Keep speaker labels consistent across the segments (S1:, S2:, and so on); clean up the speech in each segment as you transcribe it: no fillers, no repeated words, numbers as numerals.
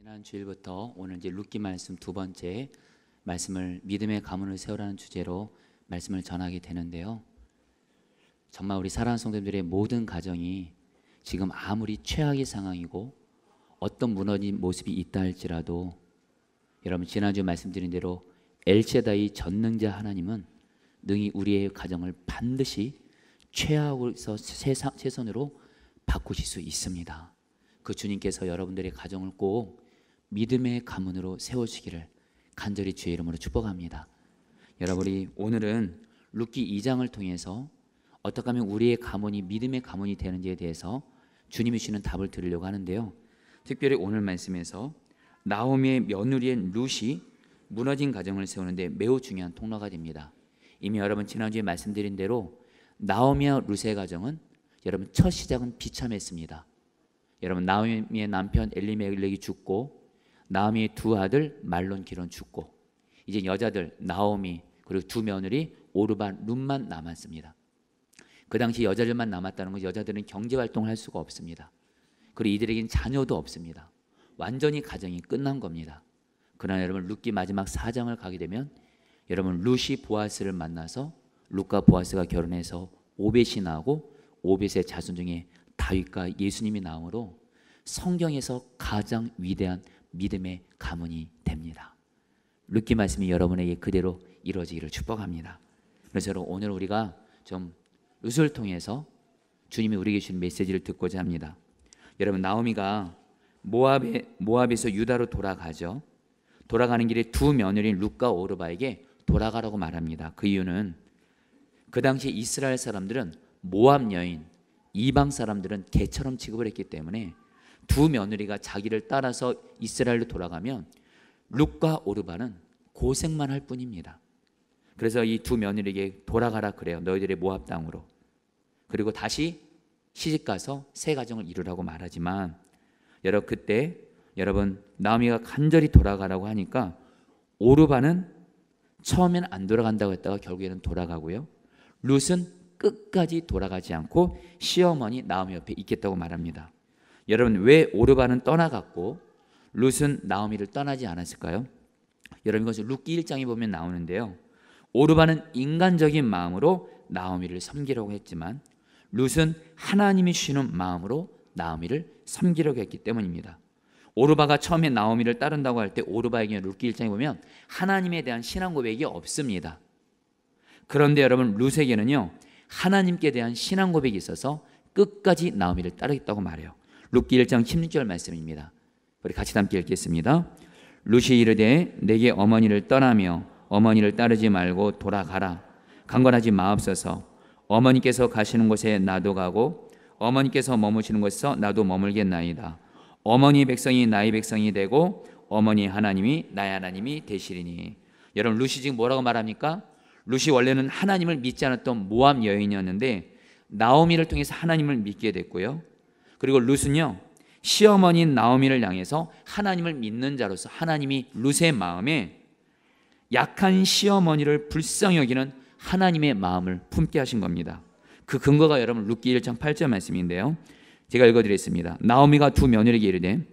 S1: 지난 주일부터 오늘 이제 룻기 말씀 두 번째 말씀을 믿음의 가문을 세우라는 주제로 말씀을 전하게 되는데요. 정말 우리 사랑하는 성도님들의 모든 가정이 지금 아무리 최악의 상황이고 어떤 무너진 모습이 있다 할지라도 여러분 지난주에 말씀드린 대로 엘셰다이 전능자 하나님은 능히 우리의 가정을 반드시 최악에서 최선으로 바꾸실 수 있습니다. 그 주님께서 여러분들의 가정을 꼭 믿음의 가문으로 세우시기를 간절히 주의 이름으로 축복합니다. 여러분이 오늘은 룻기 2장을 통해서 어떻게 하면 우리의 가문이 믿음의 가문이 되는지에 대해서 주님이 주시는 답을 드리려고 하는데요. 특별히 오늘 말씀에서 나오미의 며느리인 룻이 무너진 가정을 세우는데 매우 중요한 통로가 됩니다. 이미 여러분 지난주에 말씀드린 대로 나오미와 룻의 가정은 여러분 첫 시작은 비참했습니다. 여러분 나오미의 남편 엘리멜렉이 죽고 나오미의 두 아들 말론 기론 죽고 이제 여자들 나오미 그리고 두 며느리 오르바 룻만 남았습니다. 그 당시 여자들만 남았다는 건 여자들은 경제활동을 할 수가 없습니다. 그리고 이들에겐 자녀도 없습니다. 완전히 가정이 끝난 겁니다. 그러나 여러분 룻기 마지막 4장을 가게 되면 여러분 룻이 보아스를 만나서 룻과 보아스가 결혼해서 오벳이 나오고 오벳의 자손 중에 다윗과 예수님이 나오므로 성경에서 가장 위대한 믿음의 가문이 됩니다. 룻기 말씀이 여러분에게 그대로 이루어지기를 축복합니다. 그래서 오늘 우리가 좀 룻을 통해서 주님이 우리에게 주신 메시지를 듣고자 합니다. 여러분 나오미가 모압에서 유다로 돌아가죠. 돌아가는 길에 두 며느리인 룻과 오르바에게 돌아가라고 말합니다. 그 이유는 그 당시 이스라엘 사람들은 모압 여인, 이방 사람들은 개처럼 취급을 했기 때문에 두 며느리가 자기를 따라서 이스라엘로 돌아가면 룻과 오르바는 고생만 할 뿐입니다. 그래서 이 두 며느리에게 돌아가라 그래요. 너희들의 모압 땅으로. 그리고 다시 시집가서 새 가정을 이루라고 말하지만 여러분 그때 여러분 나오미가 간절히 돌아가라고 하니까 오르바는 처음엔 안 돌아간다고 했다가 결국에는 돌아가고요. 룻은 끝까지 돌아가지 않고 시어머니 나오미 옆에 있겠다고 말합니다. 여러분 왜 오르바는 떠나갔고 룻은 나오미를 떠나지 않았을까요? 여러분 이것을 룻기 1장에 보면 나오는데요. 오르바는 인간적인 마음으로 나오미를 섬기려고 했지만 룻은 하나님이 주시는 마음으로 나오미를 섬기려고 했기 때문입니다. 오르바가 처음에 나오미를 따른다고 할 때 오르바에게 룻기 1장에 보면 하나님에 대한 신앙 고백이 없습니다. 그런데 여러분 룻에게는요 하나님께 대한 신앙 고백이 있어서 끝까지 나오미를 따르겠다고 말해요. 룻기 1장 16절 말씀입니다. 우리 같이 함께 읽겠습니다. 룻이 이르되 내게 어머니를 떠나며 어머니를 따르지 말고 돌아가라. 강건하지 마옵소서. 어머니께서 가시는 곳에 나도 가고 어머니께서 머무시는 곳에서 나도 머물겠나이다. 어머니 백성이 나의 백성이 되고 어머니 하나님이 나의 하나님이 되시리니. 여러분 룻이 지금 뭐라고 말합니까? 룻이 원래는 하나님을 믿지 않았던 모압 여인이었는데 나오미를 통해서 하나님을 믿게 됐고요. 그리고 룻은요 시어머니인 나오미를 향해서 하나님을 믿는 자로서 하나님이 룻의 마음에 약한 시어머니를 불쌍히 여기는 하나님의 마음을 품게 하신 겁니다. 그 근거가 여러분 룻기 1장 8절 말씀인데요. 제가 읽어드리겠습니다. 나오미가 두 며느리에게 이르되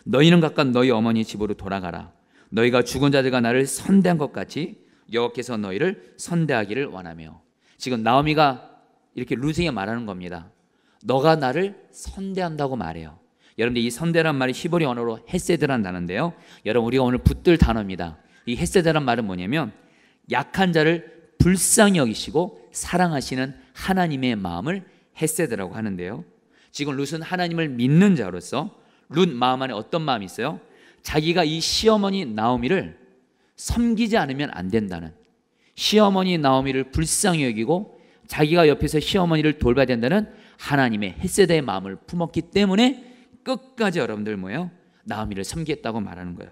S1: 너희는 각각 너희 어머니 집으로 돌아가라. 너희가 죽은 자들과 나를 선대한 것 같이 여호와께서 너희를 선대하기를 원하며. 지금 나오미가 이렇게 룻에게 말하는 겁니다. 너가 나를 선대한다고 말해요. 여러분들 이 선대란 말이 히브리 언어로 헤세드란 단어인데요. 여러분 우리가 오늘 붙들 단어입니다. 이 헤세드란 말은 뭐냐면 약한 자를 불쌍히 여기시고 사랑하시는 하나님의 마음을 헤세드라고 하는데요. 지금 룻은 하나님을 믿는 자로서 룻 마음 안에 어떤 마음이 있어요? 자기가 이 시어머니 나오미를 섬기지 않으면 안 된다는, 시어머니 나오미를 불쌍히 여기고 자기가 옆에서 시어머니를 돌봐야 된다는 하나님의 헤세드의 마음을 품었기 때문에 끝까지 여러분들 뭐예요? 나오미를 섬기겠다고 말하는 거예요.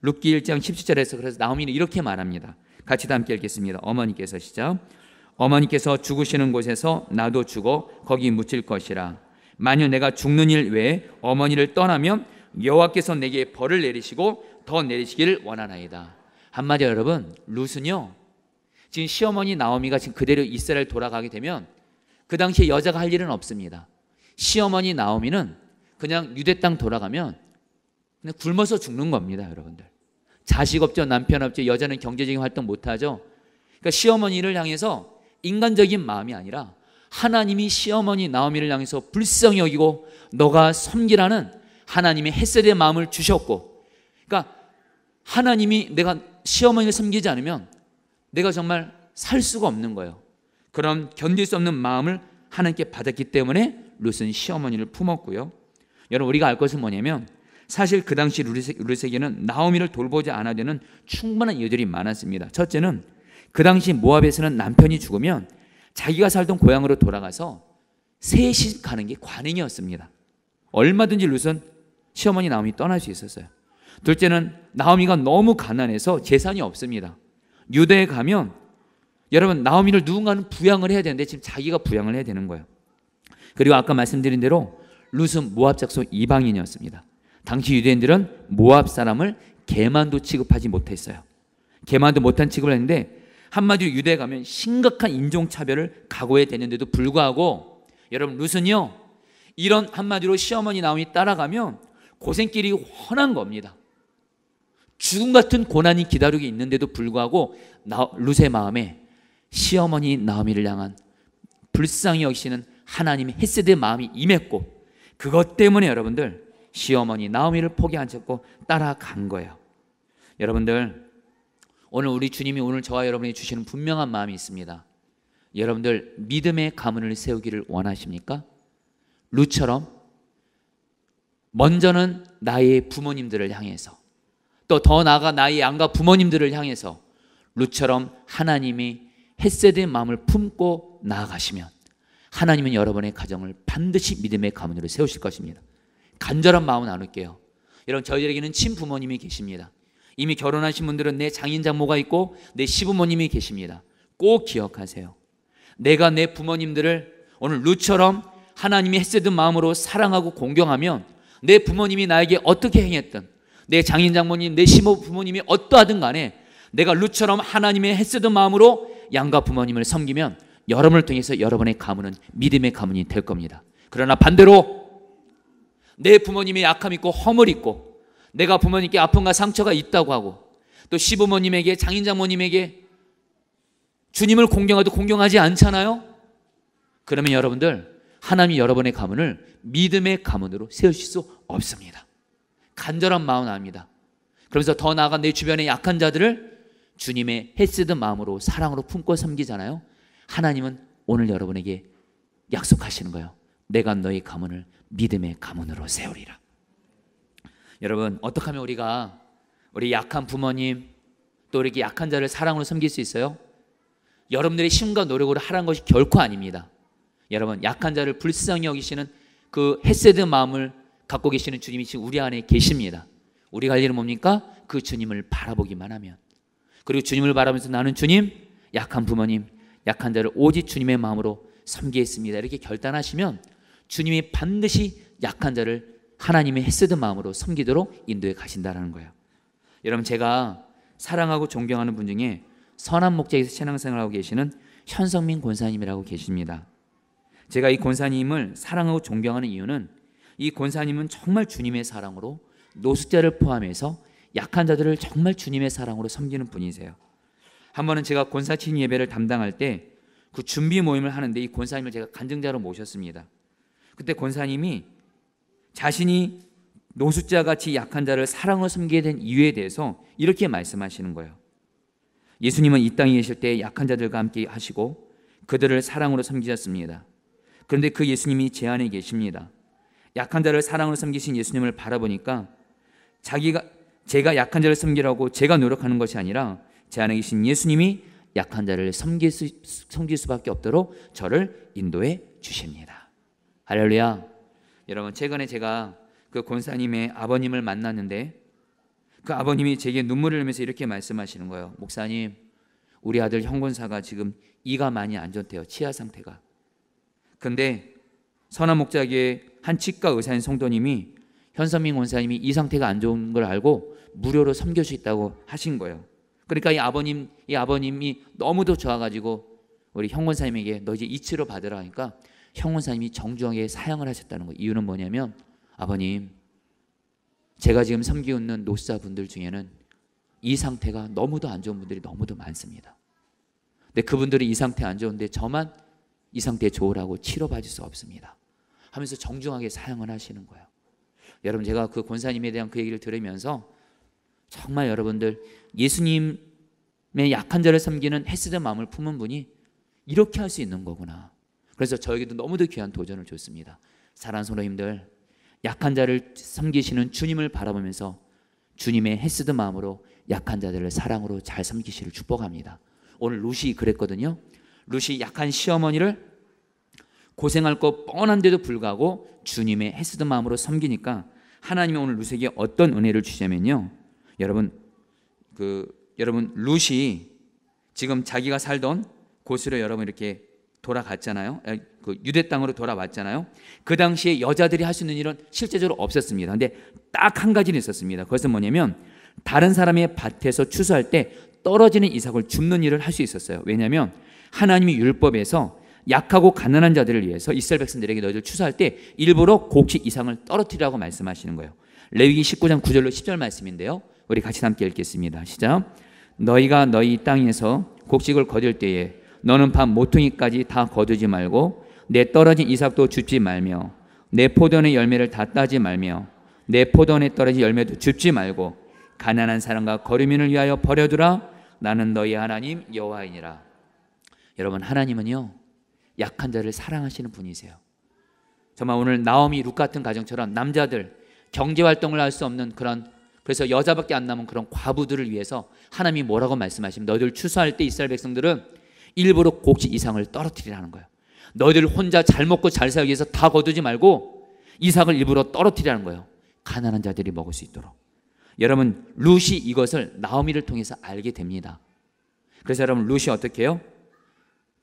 S1: 룻기 1장 17절에서 그래서 나오미는 이렇게 말합니다. 같이 다 함께 읽겠습니다. 어머니께서 시작. 어머니께서 죽으시는 곳에서 나도 죽어 거기 묻힐 것이라. 만일 내가 죽는 일 외에 어머니를 떠나면 여호와께서 내게 벌을 내리시고 더 내리시기를 원하나이다. 한마디로 여러분 룻은요 지금 시어머니 나오미가 지금 그대로 이스라엘 돌아가게 되면 그 당시에 여자가 할 일은 없습니다. 시어머니 나오미는 그냥 유대 땅 돌아가면 근데 굶어서 죽는 겁니다, 여러분들. 자식 없죠, 남편 없죠, 여자는 경제적인 활동 못하죠. 그러니까 시어머니를 향해서 인간적인 마음이 아니라 하나님이 시어머니 나오미를 향해서 불쌍히 여기고 너가 섬기라는 하나님의 헤세드의 마음을 주셨고, 그러니까 하나님이 내가 시어머니를 섬기지 않으면 내가 정말 살 수가 없는 거예요. 그런 견딜 수 없는 마음을 하나님께 받았기 때문에 룻은 시어머니를 품었고요. 여러분, 우리가 알 것은 뭐냐면 사실 그 당시 룻에게는 나오미를 돌보지 않아도 되는 충분한 이유들이 많았습니다. 첫째는 그 당시 모압에서는 남편이 죽으면 자기가 살던 고향으로 돌아가서 셋이 가는 게 관행이었습니다. 얼마든지 룻은 시어머니 나오미 떠날 수 있었어요. 둘째는 나오미가 너무 가난해서 재산이 없습니다. 유대에 가면 여러분, 나오미를 누군가는 부양을 해야 되는데 지금 자기가 부양을 해야 되는 거예요. 그리고 아까 말씀드린 대로 룻은 모압 족속 이방인이었습니다. 당시 유대인들은 모압 사람을 개만도 취급하지 못했어요. 개만도 못한 취급을 했는데 한마디로 유대에 가면 심각한 인종차별을 각오해야 되는데도 불구하고 여러분, 룻은요 이런 한마디로 시어머니 나오미 따라가면 고생길이 훤한 겁니다. 죽음 같은 고난이 기다리고 있는데도 불구하고 룻의 마음에 시어머니 나오미를 향한 불쌍히 여기시는 하나님의 헤세드의 마음이 임했고, 그것 때문에 여러분들 시어머니 나오미를 포기 안 쳤고 따라간 거예요. 여러분들, 오늘 우리 주님이 오늘 저와 여러분이 주시는 분명한 마음이 있습니다. 여러분들 믿음의 가문을 세우기를 원하십니까? 룻처럼 먼저는 나의 부모님들을 향해서, 또 더 나아가 나의 양가 부모님들을 향해서 룻처럼 하나님이 헤세드의 마음을 품고 나아가시면 하나님은 여러분의 가정을 반드시 믿음의 가문으로 세우실 것입니다. 간절한 마음 나눌게요. 여러분, 저희들에게는 친부모님이 계십니다. 이미 결혼하신 분들은 내 장인 장모가 있고 내 시부모님이 계십니다. 꼭 기억하세요. 내가 내 부모님들을 오늘 룻처럼 하나님의 헤세드 마음으로 사랑하고 공경하면 내 부모님이 나에게 어떻게 행했든, 내 장인 장모님, 내 시모 부모님이 어떠하든 간에 내가 룻처럼 하나님의 헤세드 마음으로 양가 부모님을 섬기면 여러분을 통해서 여러분의 가문은 믿음의 가문이 될 겁니다. 그러나 반대로 내 부모님의 약함 있고 허물 있고 내가 부모님께 아픔과 상처가 있다고 하고 또 시부모님에게 장인 장모님에게 주님을 공경하도 공경하지 않잖아요. 그러면 여러분들 하나님이 여러분의 가문을 믿음의 가문으로 세우실 수 없습니다. 간절한 마음 나옵니다. 그러면서 더 나아가 내 주변의 약한 자들을 주님의 헤세드 마음으로 사랑으로 품고 섬기잖아요. 하나님은 오늘 여러분에게 약속하시는 거예요. 내가 너희 가문을 믿음의 가문으로 세우리라. 여러분, 어떻게 하면 우리가 우리 약한 부모님 또 이렇게 약한 자를 사랑으로 섬길 수 있어요? 여러분들의 힘과 노력으로 하라는 것이 결코 아닙니다. 여러분, 약한 자를 불쌍히 여기시는 그 헤세드 마음을 갖고 계시는 주님이 지금 우리 안에 계십니다. 우리가 할 일은 뭡니까? 그 주님을 바라보기만 하면, 그리고 주님을 바라보면서 나는 주님, 약한 부모님, 약한 자를 오직 주님의 마음으로 섬기겠습니다, 이렇게 결단하시면 주님이 반드시 약한 자를 하나님의 헤세드 마음으로 섬기도록 인도해 가신다는 거예요. 여러분, 제가 사랑하고 존경하는 분 중에 선한 목자에서 신앙생활을 하고 계시는 현성민 권사님이라고 계십니다. 제가 이 권사님을 사랑하고 존경하는 이유는 이 권사님은 정말 주님의 사랑으로 노숙자를 포함해서 약한 자들을 정말 주님의 사랑으로 섬기는 분이세요. 한 번은 제가 권사친 예배를 담당할 때 그 준비 모임을 하는데 이 권사님을 제가 간증자로 모셨습니다. 그때 권사님이 자신이 노숙자같이 약한 자를 사랑으로 섬기게 된 이유에 대해서 이렇게 말씀하시는 거예요. 예수님은 이 땅에 계실 때 약한 자들과 함께 하시고 그들을 사랑으로 섬기셨습니다. 그런데 그 예수님이 제 안에 계십니다. 약한 자를 사랑으로 섬기신 예수님을 바라보니까 제가 약한 자를 섬기라고 제가 노력하는 것이 아니라 제 안에 계신 예수님이 약한 자를 섬길 수밖에 없도록 저를 인도해 주십니다. 할렐루야. 여러분, 최근에 제가 그 권사님의 아버님을 만났는데 그 아버님이 제게 눈물을 흘리면서 이렇게 말씀하시는 거예요. 목사님, 우리 아들 형 권사가 지금 이가 많이 안 좋대요. 치아 상태가. 근데 선한 목자에게 한 치과 의사인 성도님이 현선민 권사님이 이 상태가 안 좋은 걸 알고 무료로 섬길 수 있다고 하신 거예요. 그러니까 이 아버님이 너무도 좋아가지고 우리 형 권사님에게 너 이제 이치료 받으라 하니까 형 권사님이 정중하게 사양을 하셨다는 거예요. 이유는 뭐냐면, 아버님, 제가 지금 섬기고 있는 노사분들 중에는 이 상태가 너무도 안 좋은 분들이 너무도 많습니다. 근데 그분들이 이 상태 안 좋은데 저만 이 상태 좋으라고 치료받을 수 없습니다 하면서 정중하게 사용을 하시는 거예요. 여러분, 제가 그 권사님에 대한 그 얘기를 들으면서 정말 여러분들, 예수님의 약한 자를 섬기는 헤세드 마음을 품은 분이 이렇게 할 수 있는 거구나. 그래서 저에게도 너무도 귀한 도전을 줬습니다. 사랑하는 성도님들, 약한 자를 섬기시는 주님을 바라보면서 주님의 헤세드 마음으로 약한 자들을 사랑으로 잘 섬기시를 축복합니다. 오늘 루시 그랬거든요. 루시 약한 시어머니를 고생할 거 뻔한데도 불구하고 주님의 헤세드 마음으로 섬기니까 하나님이 오늘 루시에게 어떤 은혜를 주시냐면요, 여러분 루시 지금 자기가 살던 곳으로 여러분 이렇게 돌아갔잖아요. 그 유대 땅으로 돌아왔잖아요. 그 당시에 여자들이 할 수 있는 일은 실제적으로 없었습니다. 근데 딱 한 가지는 있었습니다. 그것은 뭐냐면 다른 사람의 밭에서 추수할 때 떨어지는 이삭을 줍는 일을 할 수 있었어요. 왜냐하면 하나님이 율법에서 약하고 가난한 자들을 위해서 이스라엘 백성들에게 너희들 추수할 때 일부러 곡식 이상을 떨어뜨리라고 말씀하시는 거예요. 레위기 19장 9절로 10절 말씀인데요, 우리 같이 함께 읽겠습니다. 시작. 너희가 너희 땅에서 곡식을 거둘 때에 너는 밥 모퉁이까지 다 거두지 말고 내 떨어진 이삭도 줍지 말며 내 포도원의 열매를 다 따지 말며 내 포도원에 떨어진 열매도 줍지 말고 가난한 사람과 거류민을 위하여 버려두라. 나는 너희 하나님 여호와이니라. 여러분, 하나님은요 약한 자를 사랑하시는 분이세요. 정말 오늘 나오미 룻 같은 가정처럼 남자들 경제활동을 할 수 없는 그런, 그래서 여자밖에 안 남은 그런 과부들을 위해서 하나님이 뭐라고 말씀하시면 너희들 추수할 때 이스라엘 백성들은 일부러 곡식 이상을 떨어뜨리라는 거예요. 너희들 혼자 잘 먹고 잘 살기 위해서 다 거두지 말고 이삭을 일부러 떨어뜨리라는 거예요. 가난한 자들이 먹을 수 있도록. 여러분, 룻이 이것을 나오미를 통해서 알게 됩니다. 그래서 여러분, 룻이 어떻게 해요?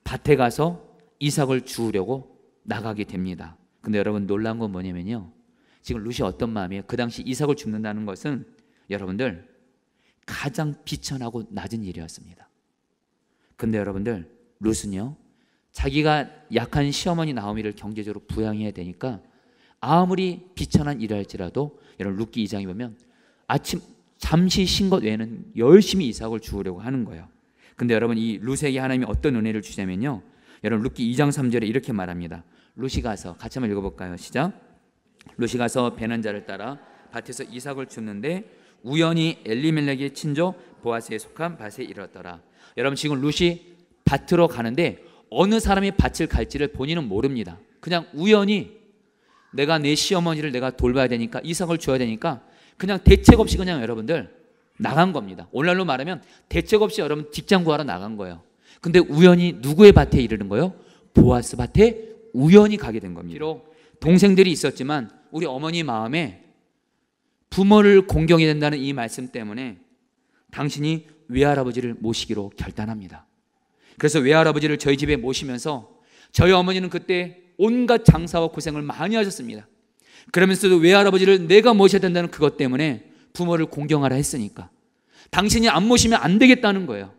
S1: 밭에 가서 이삭을 주우려고 나가게 됩니다. 근데 여러분, 놀라운 건 뭐냐면요, 지금 룻이 어떤 마음이에요? 그 당시 이삭을 줍는다는 것은 여러분들 가장 비천하고 낮은 일이었습니다. 근데 여러분들, 룻은요 자기가 약한 시어머니 나오미를 경제적으로 부양해야 되니까 아무리 비천한 일을 할지라도, 여러분 룻기 2장에 보면 아침 잠시 쉰 것 외에는 열심히 이삭을 주우려고 하는 거예요. 근데 여러분, 이 룻에게 하나님이 어떤 은혜를 주냐면요, 여러분 룻기 2장 3절에 이렇게 말합니다. 룻이 가서, 같이 한번 읽어볼까요? 시작. 룻이 가서 배는 자를 따라 밭에서 이삭을 줍는데 우연히 엘리멜렉의 친조 보아스에 속한 밭에 이르렀더라. 여러분, 지금 룻이 밭으로 가는데 어느 사람의 밭을 갈지를 본인은 모릅니다. 그냥 우연히 내가 내 시어머니를 내가 돌봐야 되니까, 이삭을 줘야 되니까 그냥 대책 없이 그냥 여러분들 나간 겁니다. 오늘날로 말하면 대책 없이 여러분 직장 구하러 나간 거예요. 근데 우연히 누구의 밭에 이르는 거예요? 보아스 밭에 우연히 가게 된 겁니다. 비록 동생들이 있었지만 우리 어머니 마음에 부모를 공경해야 된다는 이 말씀 때문에 당신이 외할아버지를 모시기로 결단합니다. 그래서 외할아버지를 저희 집에 모시면서 저희 어머니는 그때 온갖 장사와 고생을 많이 하셨습니다. 그러면서도 외할아버지를 내가 모셔야 된다는 그것 때문에 부모를 공경하라 했으니까 당신이 안 모시면 안 되겠다는 거예요.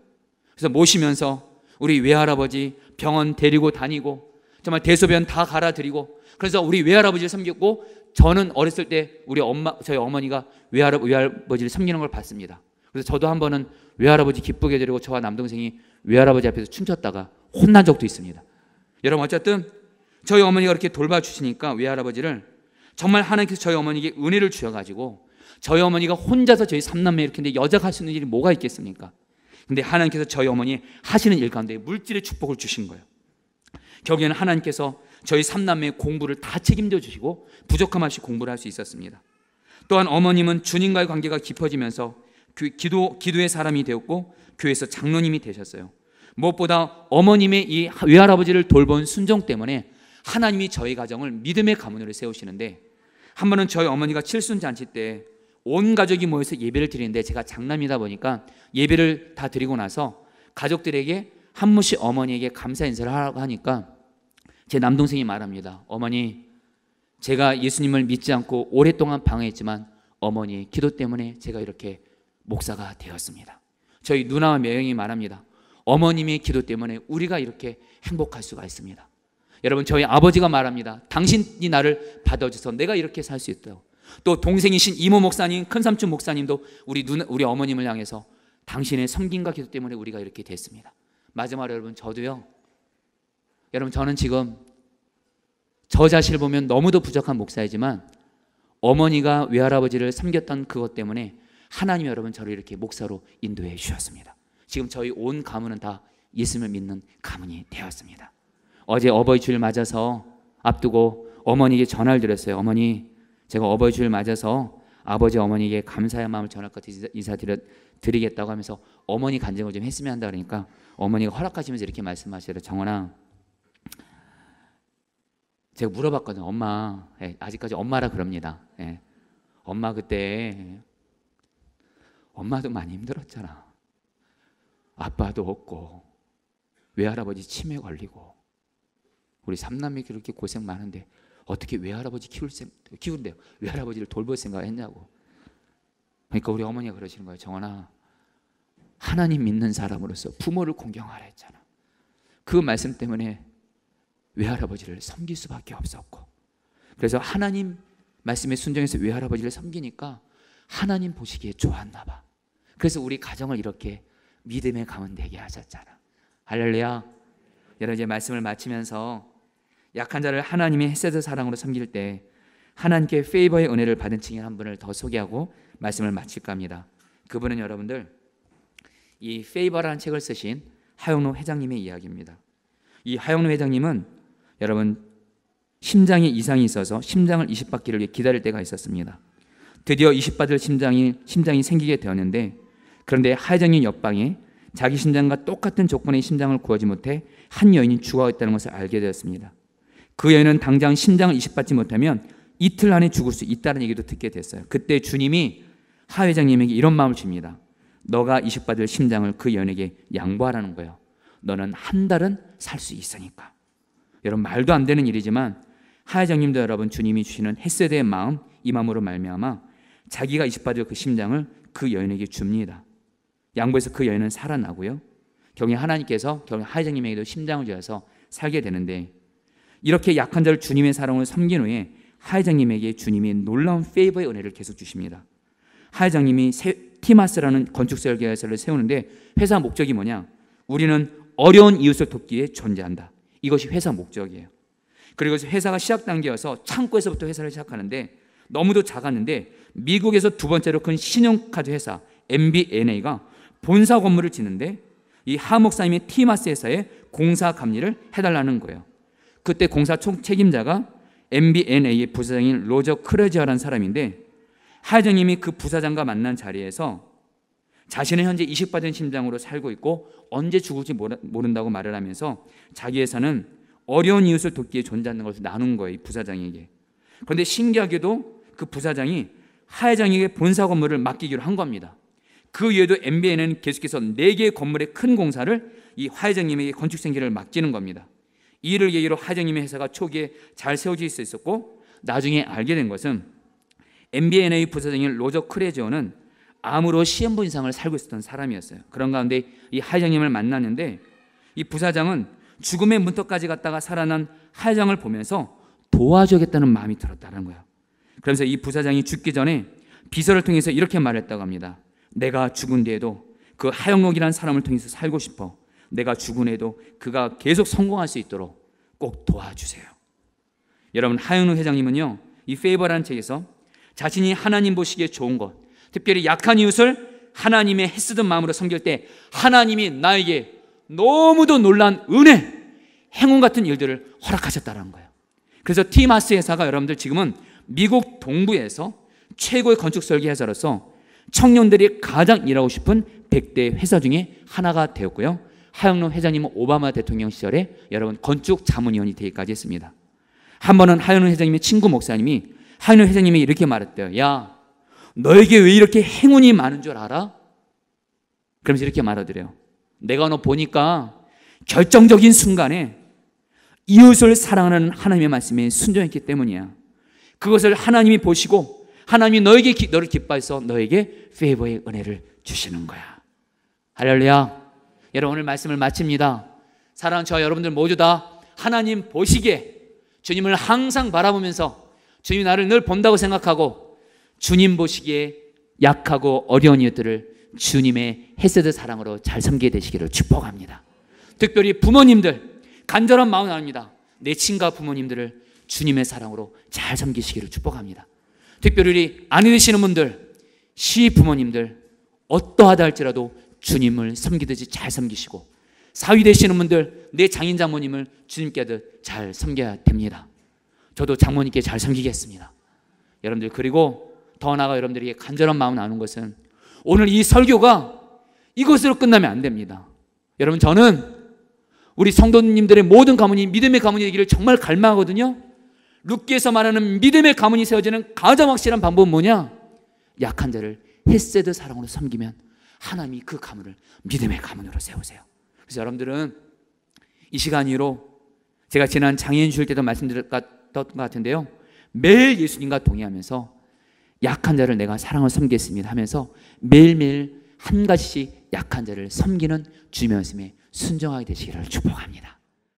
S1: 그래서 모시면서 우리 외할아버지 병원 데리고 다니고 정말 대소변 다 갈아드리고, 그래서 우리 외할아버지를 섬겼고, 저는 어렸을 때 저희 어머니가 외할아버지를 섬기는 걸 봤습니다. 그래서 저도 한 번은 외할아버지 기쁘게 해드리고 저와 남동생이 외할아버지 앞에서 춤췄다가 혼난 적도 있습니다. 여러분, 어쨌든 저희 어머니가 그렇게 돌봐주시니까 외할아버지를 정말 하나님께서 저희 어머니에게 은혜를 주셔가지고 저희 어머니가 혼자서 저희 3남매 이렇게 했는데 여자가 할 수 있는 일이 뭐가 있겠습니까? 근데 하나님께서 저희 어머니 하시는 일 가운데 물질의 축복을 주신 거예요. 결국에는 하나님께서 저희 3남매의 공부를 다 책임져 주시고 부족함 없이 공부를 할 수 있었습니다. 또한 어머님은 주님과의 관계가 깊어지면서 기도의 사람이 되었고 교회에서 장로님이 되셨어요. 무엇보다 어머님의 이 외할아버지를 돌본 순종 때문에 하나님이 저희 가정을 믿음의 가문으로 세우시는데, 한 번은 저희 어머니가 칠순잔치 때 온 가족이 모여서 예배를 드리는데 제가 장남이다 보니까 예배를 다 드리고 나서 가족들에게 한 분씩 어머니에게 감사 인사를 하라고 하니까 제 남동생이 말합니다. 어머니, 제가 예수님을 믿지 않고 오랫동안 방해했지만 어머니의 기도 때문에 제가 이렇게 목사가 되었습니다. 저희 누나와 매형이 말합니다. 어머님의 기도 때문에 우리가 이렇게 행복할 수가 있습니다. 여러분, 저희 아버지가 말합니다. 당신이 나를 받아줘서 내가 이렇게 살 수 있다고. 또 동생이신 이모 목사님, 큰삼촌 목사님도 우리 어머님을 향해서 당신의 섬김과 기도 때문에 우리가 이렇게 됐습니다. 마지막으로 여러분, 저도요. 여러분, 저는 지금 저 자신을 보면 너무도 부족한 목사이지만 어머니가 외할아버지를 섬겼던 그것 때문에 하나님이 여러분 저를 이렇게 목사로 인도해 주셨습니다. 지금 저희 온 가문은 다 예수님을 믿는 가문이 되었습니다. 어제 어버이 주일 맞아서 앞두고 어머니에게 전화를 드렸어요. 어머니, 제가 어버이 주일 맞아서 아버지 어머니에게 감사의 마음을 전할 것 같아서 인사드리겠다고 하면서 어머니 간증을 좀 했으면 한다 그러니까 어머니가 허락하시면서 이렇게 말씀하시더라고요. 정원아, 제가 물어봤거든요. 엄마, 아직까지 엄마라 그럽니다. 엄마 그때 엄마도 많이 힘들었잖아. 아빠도 없고 외할아버지 치매 걸리고 우리 삼남매 그렇게 고생 많은데 어떻게 외할아버지 키운대요. 외할아버지를 돌볼 생각을 했냐고. 그러니까 우리 어머니가 그러시는 거예요. 정원아, 하나님 믿는 사람으로서 부모를 공경하라 했잖아. 그 말씀 때문에 외할아버지를 섬길 수밖에 없었고, 그래서 하나님 말씀에 순종해서 외할아버지를 섬기니까 하나님 보시기에 좋았나 봐. 그래서 우리 가정을 이렇게 믿음의 가문 되게 하셨잖아. 할렐루야. 여러분, 이제 말씀을 마치면서 약한 자를 하나님의 햇셋의 사랑으로 섬길 때 하나님께 페이버의 은혜를 받은 증인 한 분을 더 소개하고 말씀을 마칠까 합니다. 그분은 여러분들 이 페이버라는 책을 쓰신 하영로 회장님의 이야기입니다. 이 하영로 회장님은 여러분 심장에 이상이 있어서 심장을 이식받기를 위해 기다릴 때가 있었습니다. 드디어 이식받을 심장이 생기게 되었는데, 그런데 하 회장님 옆방에 자기 심장과 똑같은 조건의 심장을 구하지 못해 한 여인이 죽어있다는 것을 알게 되었습니다. 그 여인은 당장 심장을 이식받지 못하면 이틀 안에 죽을 수 있다는 얘기도 듣게 됐어요. 그때 주님이 하 회장님에게 이런 마음을 줍니다. 너가 이식받을 심장을 그 여인에게 양보하라는 거예요. 너는 한 달은 살 수 있으니까. 여러분, 말도 안 되는 일이지만 하 회장님도 여러분 주님이 주시는 햇세대의 마음, 이 마음으로 말미암아 자기가 이식받을 그 심장을 그 여인에게 줍니다. 양보해서 그 여인은 살아나고요. 경에 하나님께서 경에 하 회장님에게도 심장을 주셔서 살게 되는데, 이렇게 약한 자를 주님의 사랑으로 섬긴 후에 하 회장님에게 주님이 놀라운 페이버의 은혜를 계속 주십니다. 하 회장님이 티마스라는 건축 설계 회사를 세우는데 회사 목적이 뭐냐? 우리는 어려운 이웃을 돕기에 존재한다. 이것이 회사 목적이에요. 그리고 회사가 시작 단계여서 창고에서부터 회사를 시작하는데 너무도 작았는데 미국에서 두 번째로 큰 신용카드 회사 MBNA가 본사 건물을 짓는데 이 하 목사님이 티마스 회사에 공사 감리를 해달라는 거예요. 그때 공사 총 책임자가 MBNA의 부사장인 로저 크레지어라는 사람인데, 하 회장님이 그 부사장과 만난 자리에서 자신은 현재 이식받은 심장으로 살고 있고 언제 죽을지 모른다고 말을 하면서 자기 회사는 어려운 이웃을 돕기에 존재하는 것을 나눈 거예요, 이 부사장에게. 그런데 신기하게도 그 부사장이 하 회장에게 본사 건물을 맡기기로 한 겁니다. 그 외에도 MBN은 계속해서 4개의 건물의 큰 공사를 이 하 회장님에게 건축 생계를 맡기는 겁니다. 이 일을 계기로 하 회장님의 회사가 초기에 잘 세워질 수 있었고, 나중에 알게 된 것은 MBNA 부사장인 로저 크레지오는 암으로 시한부 이상을 살고 있었던 사람이었어요. 그런 가운데 이 하 회장님을 만났는데 이 부사장은 죽음의 문턱까지 갔다가 살아난 하 회장을 보면서 도와줘야겠다는 마음이 들었다는 거예요. 그러면서 이 부사장이 죽기 전에 비서를 통해서 이렇게 말했다고 합니다. 내가 죽은 뒤에도 그 하영록이라는 사람을 통해서 살고 싶어. 내가 죽은 후에도 그가 계속 성공할 수 있도록 꼭 도와주세요. 여러분, 하영록 회장님은요, 이 페이버라는 책에서 자신이 하나님 보시기에 좋은 것, 특별히 약한 이웃을 하나님의 햇쓰던 마음으로 섬길 때 하나님이 나에게 너무도 놀란 은혜, 행운 같은 일들을 허락하셨다는 거예요. 그래서 티마스 회사가 여러분들 지금은 미국 동부에서 최고의 건축 설계 회사로서 청년들이 가장 일하고 싶은 100대 회사 중에 하나가 되었고요. 하영록 회장님은 오바마 대통령 시절에 여러분 건축 자문위원이 되기까지 했습니다. 한 번은 하영록 회장님의 친구 목사님이 하영록 회장님이 이렇게 말했대요. 야, 너에게 왜 이렇게 행운이 많은 줄 알아? 그러면서 이렇게 말하더래요. 내가 너 보니까 결정적인 순간에 이웃을 사랑하는 하나님의 말씀에 순종했기 때문이야. 그것을 하나님이 보시고 하나님이 너를 기뻐해서 너에게 페이버의 은혜를 주시는 거야. 할렐루야. 여러분, 오늘 말씀을 마칩니다. 사랑하는 저와 여러분들 모두 다 하나님 보시기에 주님을 항상 바라보면서 주님이 나를 늘 본다고 생각하고 주님 보시기에 약하고 어려운 이웃들을 주님의 헤세드 사랑으로 잘 섬기게 되시기를 축복합니다. 특별히 부모님들 간절한 마음 나옵니다. 내 친가 부모님들을 주님의 사랑으로 잘 섬기시기를 축복합니다. 특별히 우리 아내 되시는 분들, 시부모님들 어떠하다 할지라도 주님을 섬기듯이 잘 섬기시고, 사위 되시는 분들 내 장인 장모님을 주님께 하듯 잘 섬겨야 됩니다. 저도 장모님께 잘 섬기겠습니다. 여러분들, 그리고 더 나아가 여러분들에게 간절한 마음 나누는 것은 오늘 이 설교가 이것으로 끝나면 안 됩니다. 여러분, 저는 우리 성도님들의 모든 가문이 믿음의 가문이 되기를 정말 갈망하거든요. 룻기에서 말하는 믿음의 가문이 세워지는 가장 확실한 방법은 뭐냐? 약한 자를 헤세드 사랑으로 섬기면 하나님이 그 가문을 믿음의 가문으로 세우세요. 그래서 여러분들은 이 시간 이후로 제가 지난 장애인 주일 때도 말씀드렸던 것 같은데요, 매일 예수님과 동의하면서 약한 자를 내가 사랑을 섬기겠습니다 하면서 매일매일 한 가지씩 약한 자를 섬기는 주님의 말씀에 순종하게 되시기를 축복합니다.